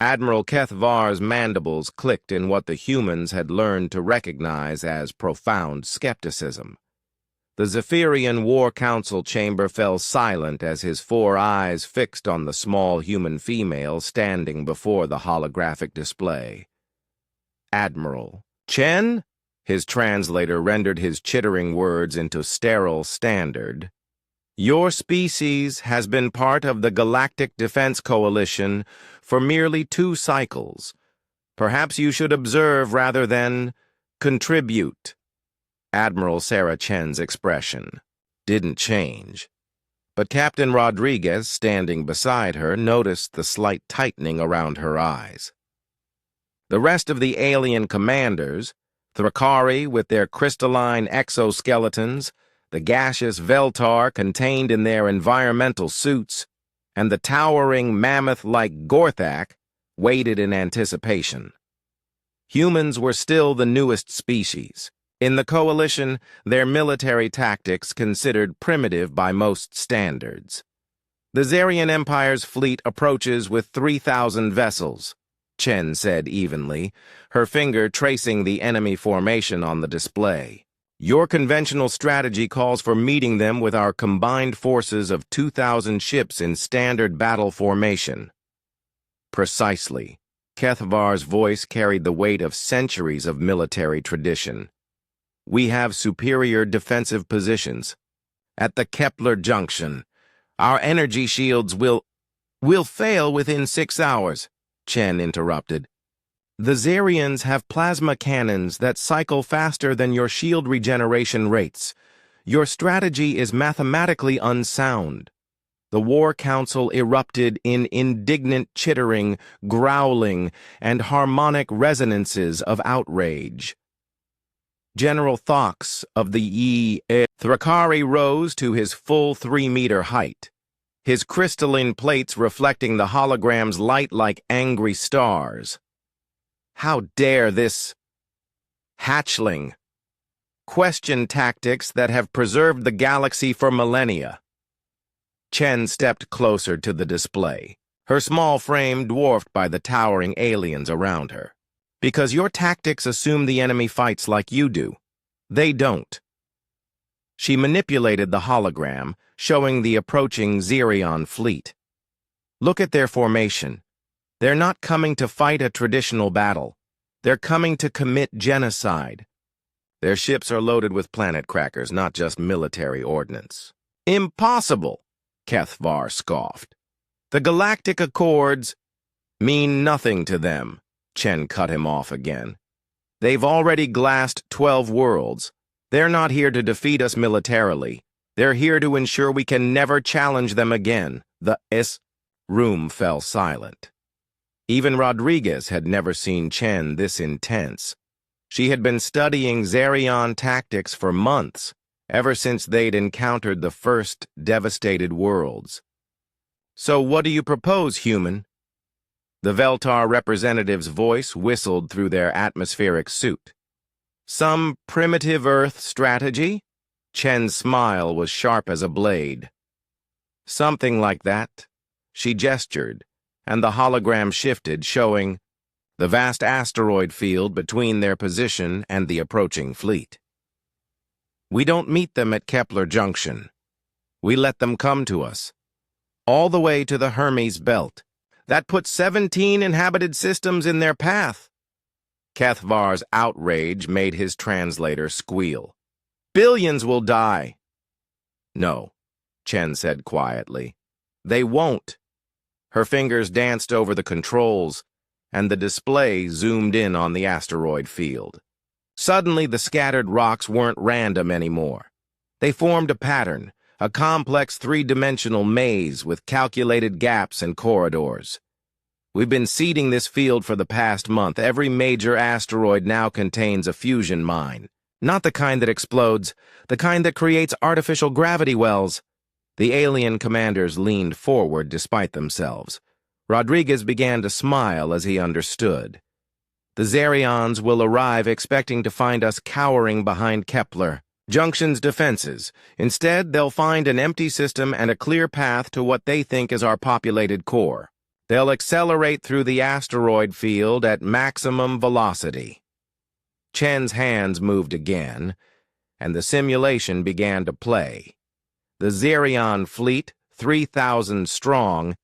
Admiral Kethvar's mandibles clicked in what the humans had learned to recognize as profound skepticism. The Zephyrian War Council chamber fell silent as his 4 eyes fixed on the small human female standing before the holographic display. Admiral Chen? His translator rendered his chittering words into sterile standard. Your species has been part of the Galactic Defense Coalition for merely 2 cycles. Perhaps you should observe rather than contribute. Admiral Sarah Chen's expression didn't change, but Captain Rodriguez, standing beside her, noticed the slight tightening around her eyes. The rest of the alien commanders, Thrakari with their crystalline exoskeletons, the gaseous Veltar contained in their environmental suits, and the towering mammoth-like Gorthak, waited in anticipation. Humans were still the newest species. In the Coalition, their military tactics considered primitive by most standards. The Zarian Empire's fleet approaches with 3,000 vessels, Chen said evenly, her finger tracing the enemy formation on the display. Your conventional strategy calls for meeting them with our combined forces of 2,000 ships in standard battle formation. Precisely. Kethvar's voice carried the weight of centuries of military tradition. We have superior defensive positions. At the Kepler Junction, our energy shields will fail within 6 hours, Chen interrupted. The Zarians have plasma cannons that cycle faster than your shield regeneration rates. Your strategy is mathematically unsound. The War Council erupted in indignant chittering, growling, and harmonic resonances of outrage. General Thox of the Thrakari rose to his full 3-meter height, his crystalline plates reflecting the hologram's light like angry stars. How dare this hatchling question tactics that have preserved the galaxy for millennia? Chen stepped closer to the display, her small frame dwarfed by the towering aliens around her. Because your tactics assume the enemy fights like you do. They don't. She manipulated the hologram, showing the approaching Zerion fleet. Look at their formation. They're not coming to fight a traditional battle. They're coming to commit genocide. Their ships are loaded with planet crackers, not just military ordnance. Impossible, Kethvar scoffed. The Galactic Accords mean nothing to them. Chen cut him off again. They've already glassed 12 worlds. They're not here to defeat us militarily. They're here to ensure we can never challenge them again. The room fell silent. Even Rodriguez had never seen Chen this intense. She had been studying Zarion tactics for months, ever since they'd encountered the first devastated worlds. So what do you propose, human? The Veltar representative's voice whistled through their atmospheric suit. Some primitive Earth strategy? Chen's smile was sharp as a blade. Something like that. She gestured, and the hologram shifted, showing the vast asteroid field between their position and the approaching fleet. We don't meet them at Kepler Junction. We let them come to us, all the way to the Hermes Belt. That puts 17 inhabited systems in their path. Kethvar's outrage made his translator squeal. Billions will die. No, Chen said quietly. They won't. Her fingers danced over the controls, and the display zoomed in on the asteroid field. Suddenly, the scattered rocks weren't random anymore. They formed a pattern, a complex 3-dimensional maze with calculated gaps and corridors. We've been seeding this field for the past month. Every major asteroid now contains a fusion mine. Not the kind that explodes, the kind that creates artificial gravity wells. The alien commanders leaned forward despite themselves. Rodriguez began to smile as he understood. The Zarions will arrive expecting to find us cowering behind Kepler Junction's defenses. Instead, they'll find an empty system and a clear path to what they think is our populated core. They'll accelerate through the asteroid field at maximum velocity. Chen's hands moved again, and the simulation began to play. The Xerion fleet, 3,000 strong,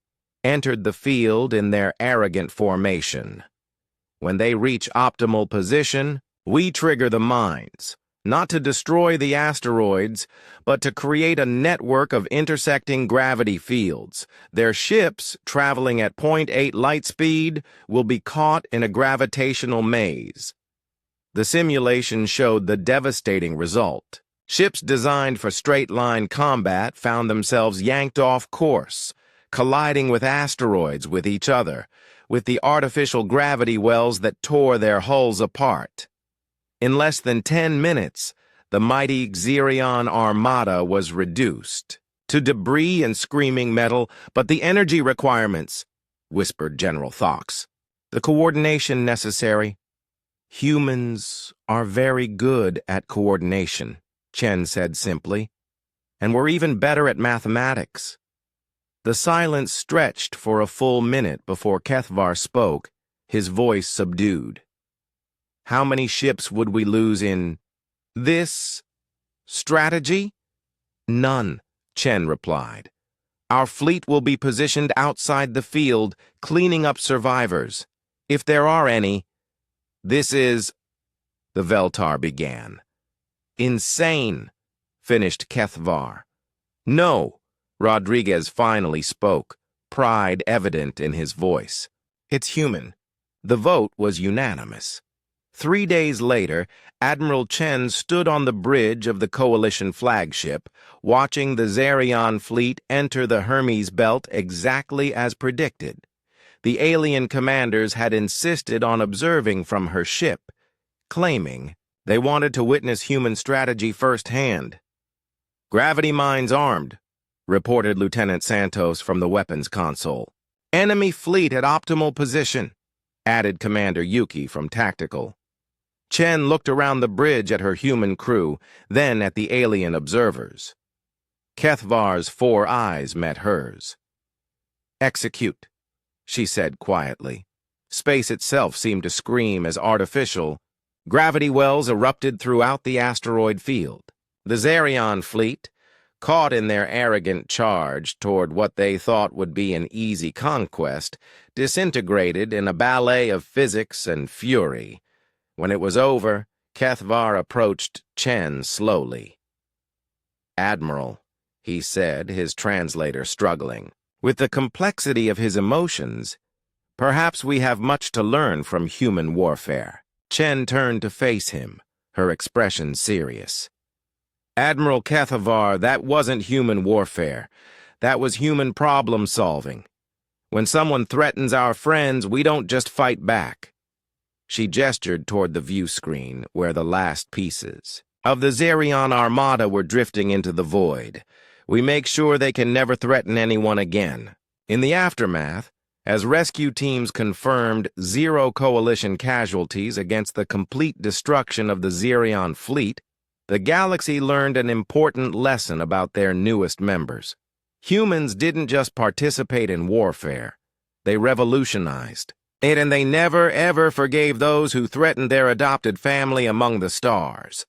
entered the field in their arrogant formation. When they reach optimal position, we trigger the mines, not to destroy the asteroids, but to create a network of intersecting gravity fields. Their ships, traveling at 0.8 light speed, will be caught in a gravitational maze. The simulation showed the devastating result. Ships designed for straight-line combat found themselves yanked off course, colliding with asteroids with each other, with the artificial gravity wells that tore their hulls apart. In less than 10 minutes, the mighty Xerion Armada was reduced to debris and screaming metal, but the energy requirements, whispered General Thox, the coordination necessary. Humans are very good at coordination, Chen said simply, and we're even better at mathematics. The silence stretched for a full minute before Kethvar spoke, his voice subdued. How many ships would we lose in this strategy? None, Chen replied. Our fleet will be positioned outside the field, cleaning up survivors. If there are any, this is, the Veltar began. Insane, finished Kethvar. No, Rodriguez finally spoke, pride evident in his voice. It's human. The vote was unanimous. 3 days later, Admiral Chen stood on the bridge of the Coalition flagship, watching the Xerion fleet enter the Hermes Belt exactly as predicted. The alien commanders had insisted on observing from her ship, claiming they wanted to witness human strategy firsthand. Gravity mines armed, reported Lieutenant Santos from the weapons console. Enemy fleet at optimal position, added Commander Yuki from Tactical. Chen looked around the bridge at her human crew, then at the alien observers. Kethvar's 4 eyes met hers. Execute, she said quietly. Space itself seemed to scream as artificial. Gravity wells erupted throughout the asteroid field. The Xerion fleet, caught in their arrogant charge toward what they thought would be an easy conquest, disintegrated in a ballet of physics and fury. When it was over, Kethvar approached Chen slowly. Admiral, he said, his translator struggling. With the complexity of his emotions, perhaps we have much to learn from human warfare. Chen turned to face him, her expression serious. Admiral Kethvar, that wasn't human warfare. That was human problem-solving. When someone threatens our friends, we don't just fight back. She gestured toward the view screen, where the last pieces of the Xerion Armada were drifting into the void. We make sure they can never threaten anyone again. In the aftermath, as rescue teams confirmed 0 coalition casualties against the complete destruction of the Xerion fleet, the galaxy learned an important lesson about their newest members. Humans didn't just participate in warfare, they revolutionized it, and they never, ever forgave those who threatened their adopted family among the stars.